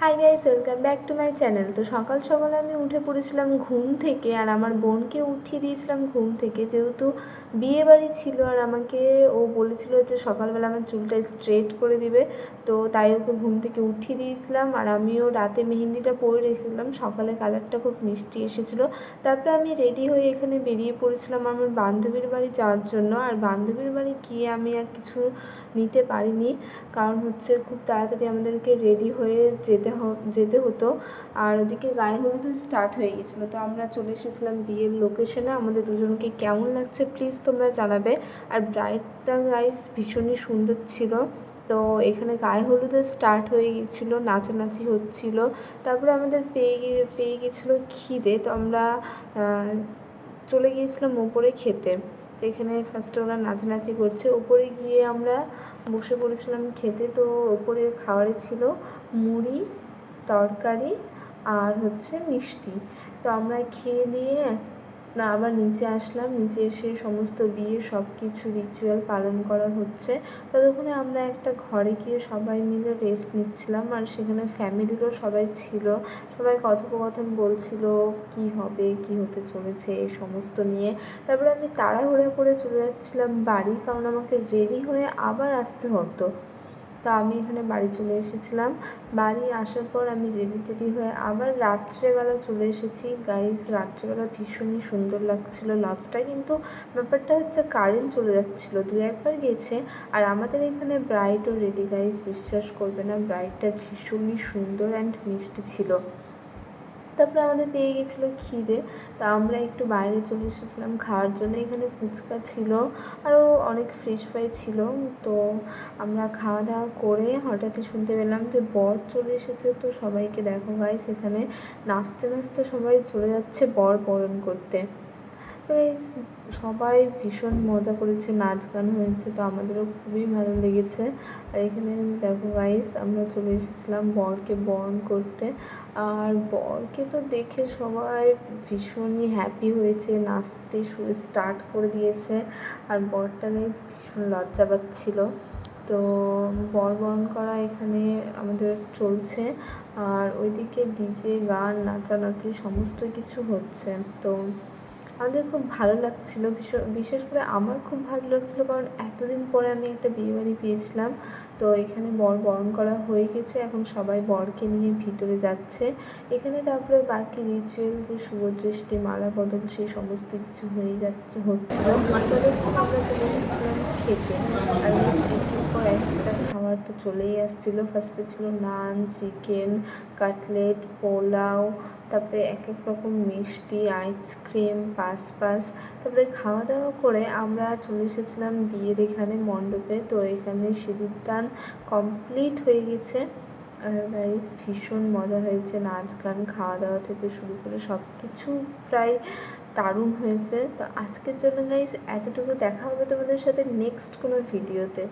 Hi guys, welcome back to my channel. তো সকাল সকাল আমি উঠে পড়েছিলাম ঘুম থেকে, আর আমার বোনকে উঠিয়ে দিয়েছিলাম ঘুম থেকে, যেহেতু বিয়ে বাড়ি ছিল আর আমাকে ও বলেছিল যে সকালবেলা আমার চুলটা স্ট্রেট করে দিবে। তো তাই ওকে ঘুম থেকে উঠিয়ে দিয়েছিলাম, আর আমিও রাতে মেহেন্দিটা পরে রেখেছিলাম। সকালে কালারটা খুব মিষ্টি এসেছিলো। তারপরে আমি রেডি হয়ে এখানে বেরিয়ে পড়েছিলাম আমার বান্ধবীর বাড়ি যাওয়ার জন্য। আর বান্ধবীর বাড়ি গিয়ে আমি আর কিছু নিতে পারিনি, কারণ হচ্ছে খুব তাড়াতাড়ি আমাদেরকে রেডি হয়ে যেতে হতো, আর ওদিকে গায়ে হলুদ স্টার্ট হয়ে গেছিলো। তো আমরা চলে এসেছিলাম বিয়ের লোকেশনে। আমাদের দুজনকে কেমন লাগছে প্লিজ তোমরা জানাবে। আর ব্রাইডটা গাইস ভীষণই সুন্দর ছিল। তো এখানে গায়ে হলুদও স্টার্ট হয়ে গেছিলো, নাচানাচি হচ্ছিলো। তারপরে আমাদের পেয়ে গেছিলো খিদে, তো আমরা চলে গিয়েছিলাম ওপরে খেতে। তো এখানে ফার্স্টে ওরা নাচানাচি করছে, ওপরে গিয়ে আমরা বসে পড়েছিলাম খেতে। তো ওপরে খাবারে ছিল মুড়ি, তরকারি আর হচ্ছে মিষ্টি। তো আমরা খেয়ে দিয়ে আবার নিচে আসলাম। নিচে এসে সমস্ত বিয়ে সব কিছু রিচুয়াল পালন করা হচ্ছে। ততক্ষণে আমরা একটা ঘরে গিয়ে সবাই মিলে রেস্ট নিচ্ছিলাম, আর সেখানে ফ্যামিলিরও সবাই ছিল। সবাই কথোপকথন বলছিল কি হবে, কি হতে চলেছে এই সমস্ত নিয়ে। তারপরে আমি তাড়াহুড়ো করে চলে যাচ্ছিলাম বাড়ি, কারণ আমাকে রেডি হয়ে আবার আসতে হতো। তো আমি এখানে বাড়ি চলে এসেছিলাম। বাড়ি আসার পর আমি রেডি হয়ে আবার রাত্রেবেলা চলে এসেছি। গাইস রাত্রেবেলা ভীষণই সুন্দর লাগছিল লজটা, কিন্তু ব্যাপারটা হচ্ছে কারেন্ট চলে যাচ্ছিলো, দু একবার গেছে। আর আমাদের এখানে ব্রাইডও রেডি গাইস, বিশ্বাস করবে না, ব্রাইডটা ভীষণই সুন্দর অ্যান্ড মিষ্টি ছিল। তারপরে আমাদের পেয়ে গেছিলো খিদে, তা আমরা একটু বাইরে চলে এসেছিলাম খাওয়ার জন্য। এখানে ফুচকা ছিল, আরও অনেক ফ্রেশ ফ্রাই ছিল। তো আমরা খাওয়া দাওয়া করে হঠাৎই শুনতে পেলাম যে বর চলে এসেছে। তো সবাইকে দেখো গাইস, এখানে নাচতে নাচতে সবাই চলে যাচ্ছে বর বরণ করতে। তো এই সবাই ভীষণ মজা করেছে, নাচ গান হয়েছে, তো আমাদেরও খুবই ভালো লেগেছে। আর এখানে দেখো গাইস, আমরা চলে এসেছিলাম বরকে বরণ করতে। আর বরকে তো দেখে সবাই ভীষণই হ্যাপি হয়েছে, নাচতে স্টার্ট করে দিয়েছে। আর বরটা গাইস ভীষণ লজ্জা পাচ্ছিল। তো বর বরণ করা এখানে আমাদের চলছে, আর ওইদিকে ডিজে, গান, নাচানাচি সমস্ত কিছু হচ্ছে। তো আমাদের খুব ভালো লাগছিলো, বিশেষ করে আমার খুব ভালো লাগছিলো, কারণ এতদিন পরে আমি একটা বিয়েবাড়ি পেয়েছিলাম। তো এখানে বর বরণ করা হয়ে গেছে, এখন সবাই বরকে নিয়ে ভিতরে যাচ্ছে। এখানে তারপরে বাকি রিচুয়াল যে শুভদৃষ্টি, মালা বদল, সেই সমস্ত কিছু হচ্ছিলো। আমরা চলে এসেছিলাম খেতে, আর একটার পর একটা খাবার তো চলেই আসছিলো। ফার্স্টে ছিল নান, চিকেন, কাটলেট, পোলাও, তারপরে এক এক রকম মিষ্টি, আইসক্রিম, পাস। তারপরে খাওয়া দাওয়া করে আমরা চলে এসেছিলাম বিয়ের এখানে মণ্ডপে। তো এখানে সিঁদুরদান কমপ্লিট হয়ে গেছে। আর গাইস ভীষণ মজা হয়েছে, নাচ গান, খাওয়া দাওয়া থেকে শুরু করে সব কিছু প্রায় দারুণ হয়েছে। তো আজকের জন্য গাইস এতটুকু, দেখা হবে তোমাদের সাথে নেক্সট কোনো ভিডিওতে।